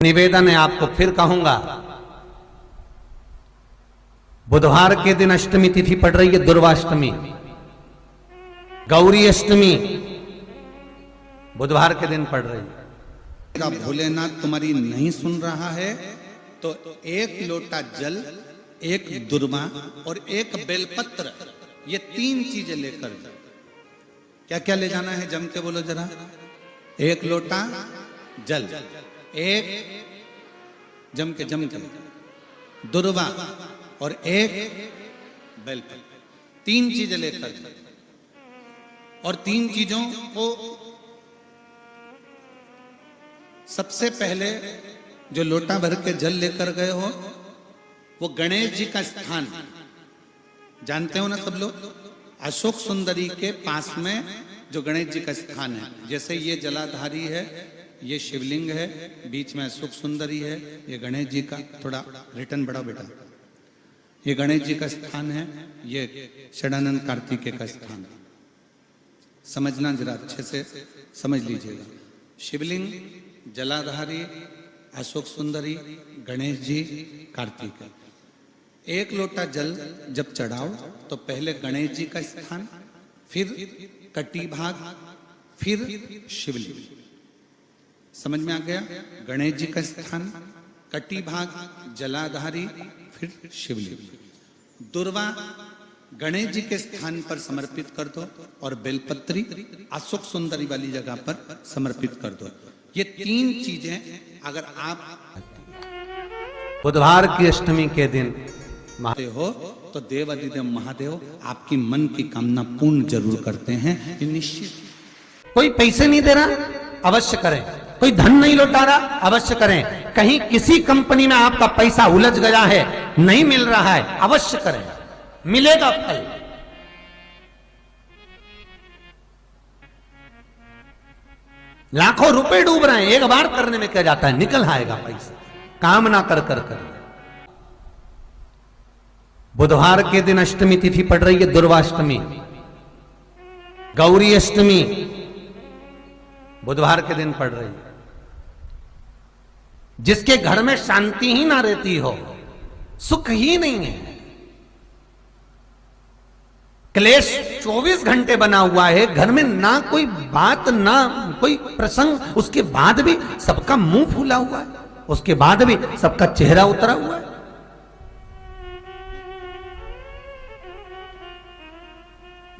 निवेदन है, आपको फिर कहूंगा, बुधवार के दिन अष्टमी तिथि पड़ रही है, दुर्वाष्टमी, गौरी अष्टमी बुधवार के दिन पड़ रही है। भोलेनाथ तुम्हारी नहीं सुन रहा है तो एक लोटा जल, एक दुर्वा और एक बेलपत्र, ये 3 चीजें लेकर जाओ। क्या क्या ले जाना है, जम के बोलो जरा। एक लोटा जल, एक जम के दुर्वा और एक बेलपत्र, 3 चीजें लेकर जाओ। और 3 चीजों को सबसे पहले जो लोटा भर के जल लेकर गए हो वो गणेश जी का स्थान जानते हो ना सब लोग, अशोक सुंदरी के पास में जो गणेश जी का स्थान है। जैसे ये जलाधारी है, ये शिवलिंग है, बीच में अशोक सुंदरी है, ये गणेश जी का, थोड़ा रिटर्न बढ़ाओ बेटा, ये गणेश जी का स्थान है, ये षडानंद कार्तिकेय का स्थान है। समझना जरा अच्छे से समझ लीजिएगा। शिवलिंग, जलाधारी, अशोक सुंदरी, गणेश जी, कार्तिकेय। एक लोटा जल जब चढ़ाओ तो पहले गणेश जी का स्थान, फिर कटी भाग, फिर शिवलिंग। समझ में आ गया? गणेश जी का स्थान, कटी भाग, जलाधारी, फिर शिवलिंग। दुर्वा गणेश जी के स्थान पर समर्पित कर दो और बेलपत्री अशोक सुंदरी वाली जगह पर समर्पित कर दो। ये 3 चीजें अगर आप बुधवार की अष्टमी के दिन हो तो देवाधिदेव महादेव आपकी मन की कामना पूर्ण जरूर करते हैं, ये निश्चित। कोई पैसे नहीं दे रहा, अवश्य करें। कोई धन नहीं लौटा रहा, अवश्य करें। कहीं किसी कंपनी में आपका पैसा उलझ गया है, नहीं मिल रहा है, अवश्य करें, मिलेगा फल। लाखों रुपए डूब रहे हैं, एक बार करने में क्या जाता है, निकल आएगा पैसा, काम ना कर कर कर। बुधवार के दिन अष्टमी तिथि पड़ रही है, दुर्वाष्टमी, गौरी अष्टमी बुधवार के दिन पड़ रही है। जिसके घर में शांति ही ना रहती हो, सुख ही नहीं है, क्लेश 24 घंटे बना हुआ है घर में, ना कोई बात ना कोई प्रसंग, उसके बाद भी सबका मुंह फूला हुआ है, उसके बाद भी सबका चेहरा उतरा हुआ है।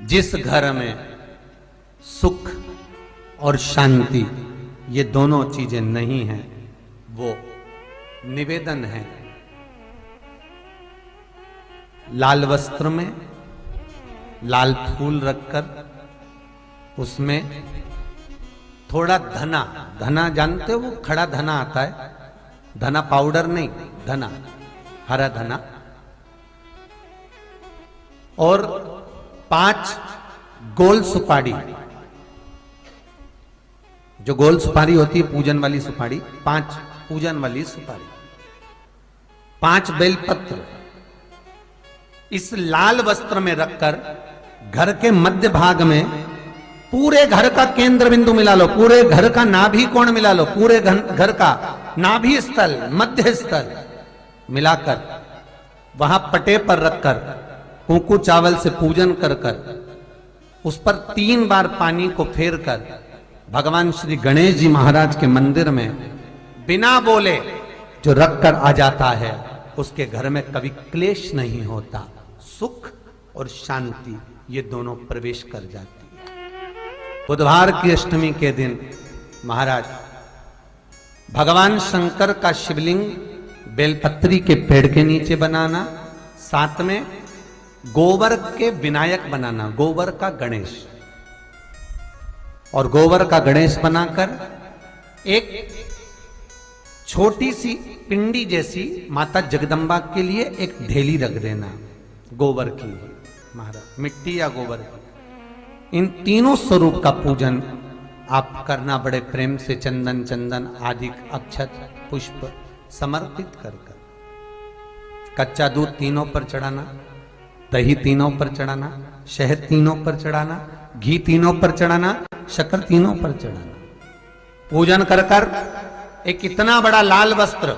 जिस घर में सुख और शांति ये दोनों चीजें नहीं हैं, वो निवेदन है लाल वस्त्र में लाल फूल रखकर उसमें थोड़ा धना, धना जानते हो, वो खड़ा धना आता है, धना पाउडर नहीं, धना, हरा धना, और 5 गोल सुपारी, जो गोल सुपारी होती है पूजन वाली सुपारी, 5 पूजन वाली सुपारी, 5 बेलपत्र इस लाल वस्त्र में रखकर घर के मध्य भाग में, पूरे घर का केंद्र बिंदु मिला लो, पूरे घर का नाभि कोण मिला लो, पूरे घर का नाभि स्थल, मध्य स्थल मिलाकर वहां पटे पर रखकर कुंकू चावल से पूजन कर कर उस पर 3 बार पानी को फेर कर भगवान श्री गणेश जी महाराज के मंदिर में बिना बोले जो रखकर आ जाता है, उसके घर में कभी क्लेश नहीं होता, सुख और शांति ये दोनों प्रवेश कर जाती है। बुधवार की अष्टमी के दिन महाराज भगवान शंकर का शिवलिंग बेलपत्री के पेड़ के नीचे बनाना, साथ में गोबर के विनायक बनाना, गोबर का गणेश, और गोबर का गणेश बनाकर एक छोटी सी पिंडी जैसी माता जगदम्बा के लिए एक ढेली रख देना गोबर की, महाराज मिट्टी या गोबर की। इन तीनों स्वरूप का पूजन आप करना बड़े प्रेम से, चंदन चंदन आदि अक्षत पुष्प समर्पित कर कर, कच्चा दूध तीनों पर चढ़ाना, दही तीनों पर चढ़ाना, शहद तीनों पर चढ़ाना, घी तीनों पर चढ़ाना, शक्कर तीनों पर चढ़ाना, पूजन कर कर एक इतना बड़ा लाल वस्त्र,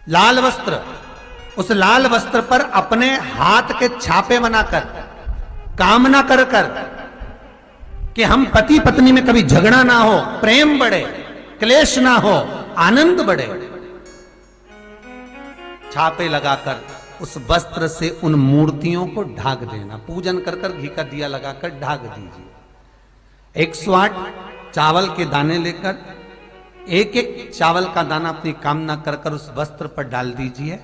लाल वस्त्र, उस लाल वस्त्र पर अपने हाथ के छापे बनाकर कामना कर कर कि हम पति पत्नी में कभी झगड़ा ना हो, प्रेम बढ़े, क्लेश ना हो, आनंद बढ़े, छापे लगाकर उस वस्त्र से उन मूर्तियों को ढाक देना। पूजन कर कर घी का दिया लगाकर ढाक दीजिए। 108 चावल के दाने लेकर एक एक चावल का दाना अपनी कामना कर कर उस वस्त्र पर डाल दीजिए।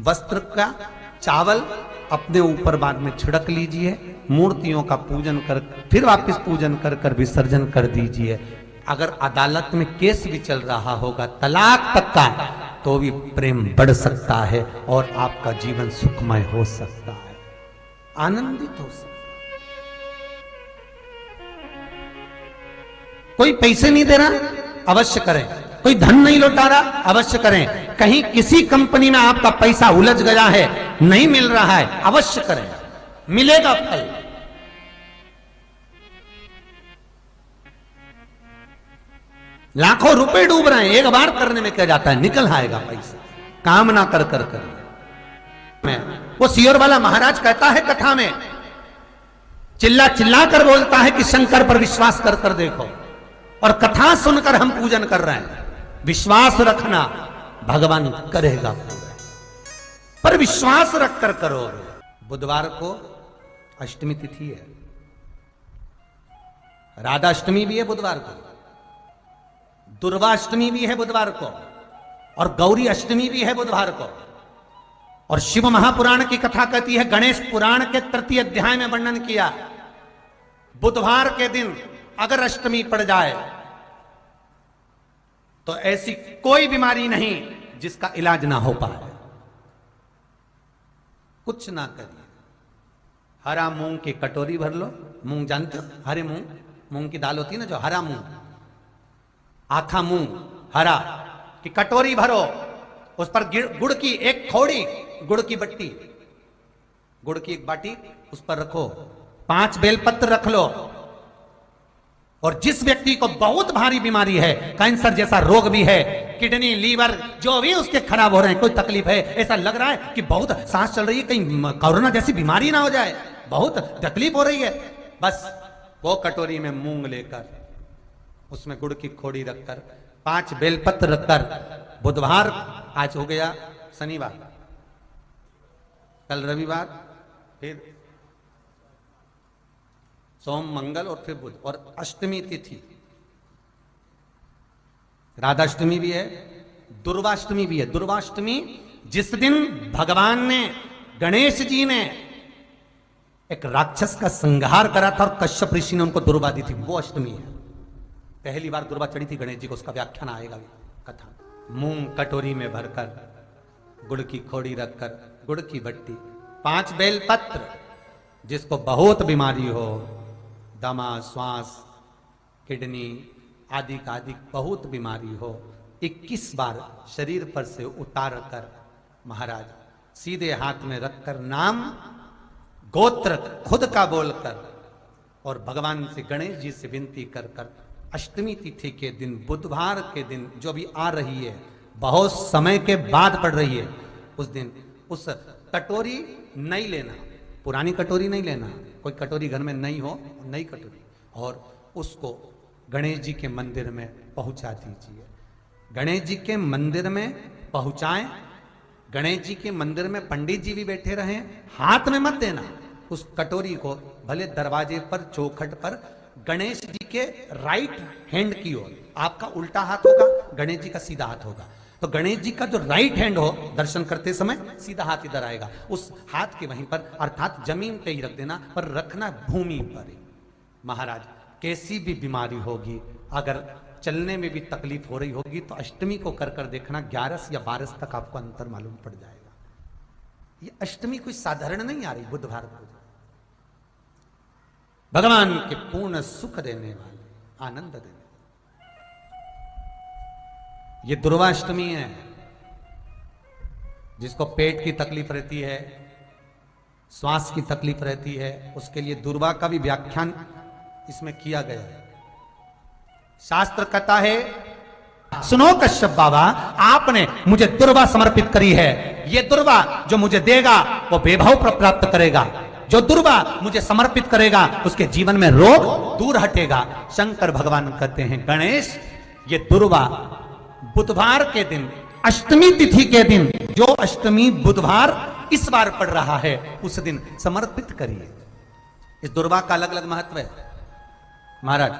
वस्त्र का चावल अपने ऊपर बाद में छिड़क लीजिए। मूर्तियों का पूजन कर फिर वापस पूजन कर कर विसर्जन कर दीजिए। अगर अदालत में केस भी चल रहा होगा तलाक तक का, तो भी प्रेम बढ़ सकता है और आपका जीवन सुखमय हो सकता है, आनंदित हो सकता है। कोई पैसे नहीं दे रहा, अवश्य करें। कोई धन नहीं लौटा रहा, अवश्य करें। कहीं किसी कंपनी में आपका पैसा उलझ गया है, नहीं मिल रहा है, अवश्य करें, मिलेगा फल। लाखों रुपए डूब रहे हैं, एक बार करने में क्या जाता है, निकल आएगा पैसा। कामना कर कर कर मैं वो सियोर वाला महाराज कहता है कथा में, चिल्ला चिल्ला कर बोलता है कि शंकर पर विश्वास कर कर देखो, और कथा सुनकर हम पूजन कर रहे हैं। विश्वास रखना, भगवान करेगा पूरा, पर विश्वास रख कर करोगे। बुधवार को अष्टमी तिथि है, राधा अष्टमी भी है बुधवार को, दुर्गा अष्टमी भी है बुधवार को, और गौरी अष्टमी भी है बुधवार को। और शिव महापुराण की कथा कहती है, गणेश पुराण के तृतीय अध्याय में वर्णन किया, बुधवार के दिन अगर अष्टमी पड़ जाए तो ऐसी कोई बीमारी नहीं जिसका इलाज ना हो पाए। कुछ ना करिए, हरा मूंग की कटोरी भर लो। मूंग जानते हो, हरे मूंग, मूंग की दाल होती है ना जो, हरा मूंग, आखा मूंग हरा की कटोरी भरो, उस पर गुड़ की एक खोड़ी, गुड़ की बट्टी, गुड़ की एक बाटी उस पर रखो, 5 बेलपत्र रख लो। और जिस व्यक्ति को बहुत भारी बीमारी है, कैंसर जैसा रोग भी है, किडनी लीवर जो भी उसके खराब हो रहे हैं, कोई तकलीफ है, ऐसा लग रहा है कि बहुत सांस चल रही है, कहीं कोरोना जैसी बीमारी ना हो जाए, बहुत तकलीफ हो रही है, बस वो कटोरी में मूंग लेकर उसमें गुड़ की खोड़ी रखकर 5 बेलपत्र रखकर, बुधवार आज हो गया, शनिवार, कल रविवार, फिर सोम मंगल और फिर बुध, और अष्टमी तिथि, राधाष्टमी भी है, दुर्वाष्टमी भी है। दुर्वाष्टमी जिस दिन भगवान ने, गणेश जी ने एक राक्षस का संहार करा था और कश्यप ऋषि ने उनको दुर्वा दी थी, वो अष्टमी है। पहली बार दुर्वा चढ़ी थी गणेश जी को, उसका व्याख्यान आएगा कथा। मूंग कटोरी में भरकर, गुड़ की खोड़ी रखकर, गुड़ की बट्टी, 5 बेलपत्र, जिसको बहुत बीमारी हो, दमा, श्वास, किडनी आदि का आदि बहुत बीमारी हो, 21 बार शरीर पर से उतार कर महाराज सीधे हाथ में रखकर नाम गोत्र खुद का बोलकर और भगवान से, गणेश जी से विनती कर कर अष्टमी तिथि के दिन, बुधवार के दिन जो भी आ रही है, बहुत समय के बाद पड़ रही है, उस दिन उस कटोरी नहीं लेना, पुरानी कटोरी नहीं लेना, कोई कटोरी घर में नहीं हो, नई कटोरी, और उसको गणेश जी के मंदिर में पहुंचा दीजिए। गणेश जी के मंदिर में पहुंचाएं, गणेश जी के मंदिर में पंडित जी भी बैठे रहें, हाथ में मत देना उस कटोरी को, भले दरवाजे पर, चौखट पर, गणेश जी के राइट हैंड की ओर, आपका उल्टा हाथ होगा, गणेश जी का सीधा हाथ होगा, तो गणेश जी का जो राइट हैंड हो, दर्शन करते समय सीधा हाथ इधर आएगा, उस हाथ के वहीं पर, अर्थात जमीन पे ही रख देना, पर रखना भूमि पर ही। महाराज कैसी भी बीमारी होगी, अगर चलने में भी तकलीफ हो रही होगी, तो अष्टमी को कर कर देखना, 11 या 12 तक आपको अंतर मालूम पड़ जाएगा। ये अष्टमी कोई साधारण नहीं आ रही, बुधवार को भगवान के पूर्ण सुख देने वाले, आनंद देने वाले, ये दुर्वाष्टमी है। जिसको पेट की तकलीफ रहती है, श्वास की तकलीफ रहती है, उसके लिए दुर्वा का भी व्याख्यान इसमें किया गया है। शास्त्र कहता है, सुनो कश्यप बाबा, आपने मुझे दुर्वा समर्पित करी है। ये दुर्वा जो मुझे देगा वो वैभव प्राप्त करेगा। जो दुर्वा मुझे समर्पित करेगा उसके जीवन में रोग दूर हटेगा। शंकर भगवान कहते हैं, गणेश, ये दुर्वा बुधवार के दिन, अष्टमी तिथि के दिन, जो अष्टमी बुधवार इस बार पड़ रहा है, उस दिन समर्पित करिए। इस दुर्वा का अलग अलग महत्व है महाराज।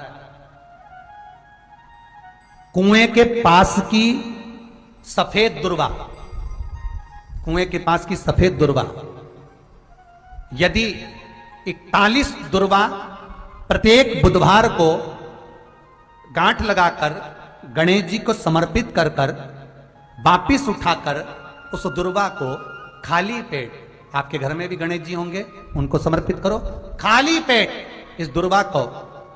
कुएं के पास की सफेद दुर्वा, कुएं के पास की सफेद दुर्वा, यदि 41 दुर्वा प्रत्येक बुधवार को गांठ लगाकर गणेश जी को समर्पित कर कर वापिस उठाकर उस दुर्वा को खाली पेट, आपके घर में भी गणेश जी होंगे, उनको समर्पित करो। खाली पेट इस दुर्वा को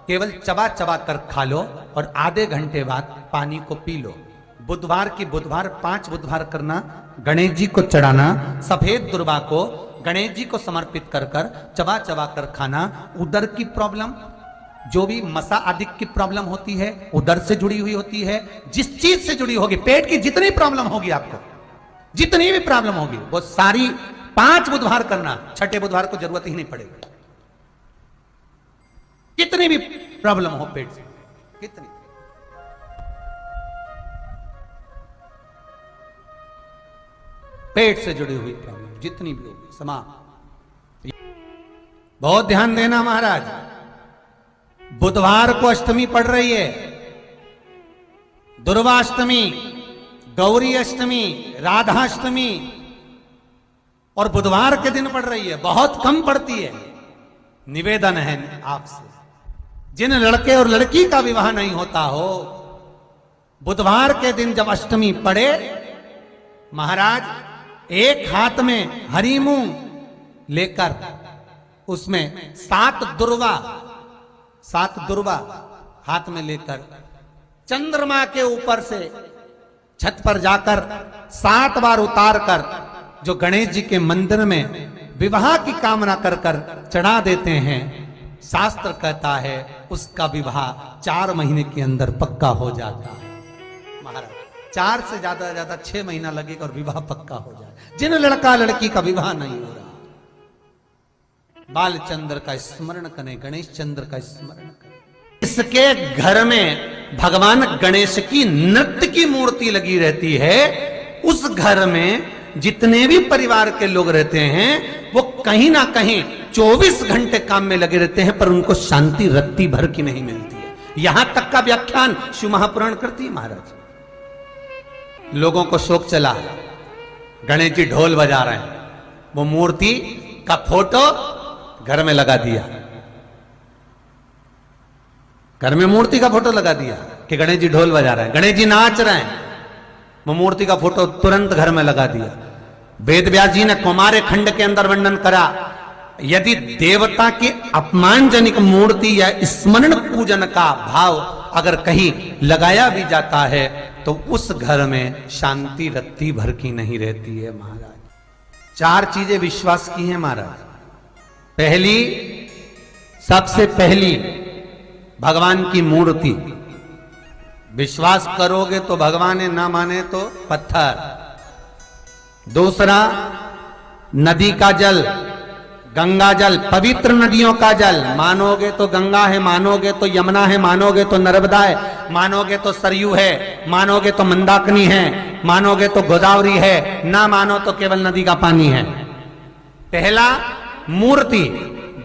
केवल चबा चबा कर खा लो और आधे घंटे बाद पानी को पी लो। बुधवार की बुधवार 5 बुधवार करना, गणेश जी को चढ़ाना, सफेद दुर्वा को गणेश जी को समर्पित कर कर चबा चबा कर खाना। उदर की प्रॉब्लम, जो भी मसा आदि की प्रॉब्लम होती है, उदर से जुड़ी हुई होती है, जिस चीज से जुड़ी होगी, पेट की जितनी प्रॉब्लम होगी, आपको जितनी भी प्रॉब्लम होगी, वो सारी 5 बुधवार करना। 6ठे बुधवार को जरूरत ही नहीं पड़ेगी। कितनी भी प्रॉब्लम हो पेट से, कितनी, पेट से जुड़ी हुई प्रॉब्लम जितनी भी होगी समाप्त। बहुत ध्यान देना महाराज, बुधवार को अष्टमी पड़ रही है, दुर्वाष्टमी, गौरी अष्टमी, राधाष्टमी, और बुधवार के दिन पड़ रही है। बहुत कम पड़ती है। निवेदन है आपसे, जिन लड़के और लड़की का विवाह नहीं होता हो, बुधवार के दिन जब अष्टमी पड़े, महाराज एक हाथ में हरी मूंग लेकर उसमें 7 दुर्वा हाथ में लेकर चंद्रमा के ऊपर से छत पर जाकर 7 बार उतार कर जो गणेश जी के मंदिर में विवाह की कामना कर कर चढ़ा देते हैं, शास्त्र कहता है उसका विवाह 4 महीने के अंदर पक्का हो जाता है। महाराज 4 से ज्यादा 6 महीना लगेगा और विवाह पक्का हो जाए। जिन लड़का लड़की का विवाह नहीं हो रहा, बालचंद्र का स्मरण करें, गणेश चंद्र का स्मरण करें। इसके घर में भगवान गणेश की नृत्य की मूर्ति लगी रहती है। उस घर में जितने भी परिवार के लोग रहते हैं, वो कहीं ना कहीं 24 घंटे काम में लगे रहते हैं, पर उनको शांति रत्ती भर की नहीं मिलती है। यहां तक का व्याख्यान शिव महापुराण करती है महाराज। लोगों को शोक चला, गणेश जी ढोल बजा रहे हैं, वो मूर्ति का फोटो घर में लगा दिया, घर में मूर्ति का फोटो लगा दिया कि गणेश जी ढोल बजा रहे हैं, गणेश जी नाच रहे हैं, वो मूर्ति का फोटो तुरंत घर में लगा दिया। वेद व्यास जी ने कुमार खंड के अंदर वर्णन करा, यदि देवता की अपमानजनक मूर्ति या स्मरण पूजन का भाव अगर कहीं लगाया भी जाता है, तो उस घर में शांति रत्ती भर की नहीं रहती है महाराज। 4 चीजें विश्वास की हैं महाराज। पहली, सबसे पहली, भगवान की मूर्ति। विश्वास करोगे तो भगवान है, ना माने तो पत्थर। दूसरा, नदी का जल, गंगा जल, पवित्र नदियों का जल। मानोगे तो गंगा है, मानोगे तो यमुना है, मानोगे तो नर्मदा है, मानोगे तो सरयू है, मानोगे तो मंदाकिनी है, मानोगे तो गोदावरी है, ना मानो तो केवल नदी का पानी है। पहला मूर्ति,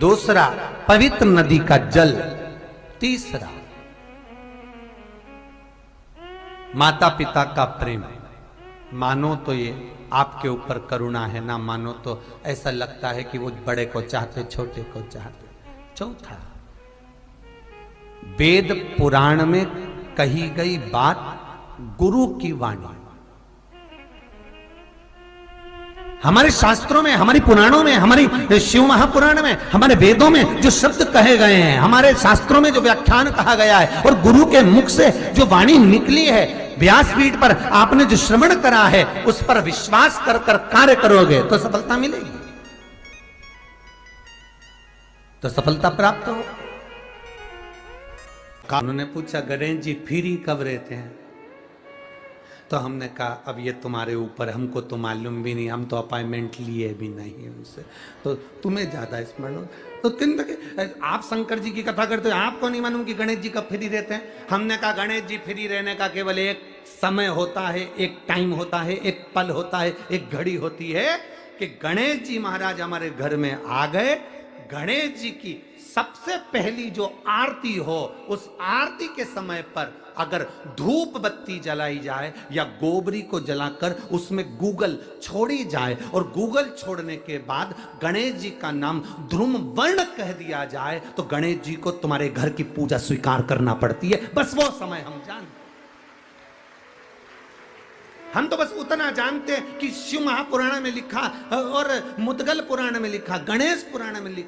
दूसरा पवित्र नदी का जल, तीसरा माता पिता का प्रेम। मानो तो ये आपके ऊपर करुणा है, ना मानो तो ऐसा लगता है कि वो बड़े को चाहते, छोटे को चाहते। चौथा, वेद पुराण में कही गई बात गुरु की वाणी। हमारे शास्त्रों में, हमारी पुराणों में, हमारी शिव महापुराण में, हमारे वेदों में जो शब्द कहे गए हैं, हमारे शास्त्रों में जो व्याख्यान कहा गया है, और गुरु के मुख से जो वाणी निकली है, व्यासपीठ पर आपने जो श्रवण करा है, उस पर विश्वास कर कर कार्य करोगे तो सफलता मिलेगी, तो सफलता प्राप्त हो। उन्होंने पूछा गणेश जी फ्री कब रहते हैं? तो हमने कहा अब ये तुम्हारे ऊपर, हमको तो मालूम भी नहीं, हम तो अपॉइंटमेंट लिए भी नहीं उनसे, तो तुम्हें ज्यादा स्मरण हो। तो आप शंकर जी की कथा करते हो, आपको नहीं मालूम कि गणेश जी कब फ्री रहते हैं? हमने कहा गणेश जी फ्री रहने का केवल एक समय होता है, एक टाइम होता है, एक पल होता है, एक घड़ी होती है कि गणेश जी महाराज हमारे घर में आ गए। गणेश जी की सबसे पहली जो आरती हो, उस आरती के समय पर अगर धूप बत्ती जलाई जाए या गोबरी को जलाकर उसमें गूगल छोड़ी जाए और गूगल छोड़ने के बाद गणेश जी का नाम ध्रुम वर्ण कह दिया जाए, तो गणेश जी को तुम्हारे घर की पूजा स्वीकार करना पड़ती है। बस वो समय हम जानते, हम तो बस उतना जानते हैं कि शिव महापुराण में लिखा और मुद्गल पुराण में लिखा, गणेश पुराण में लिखा।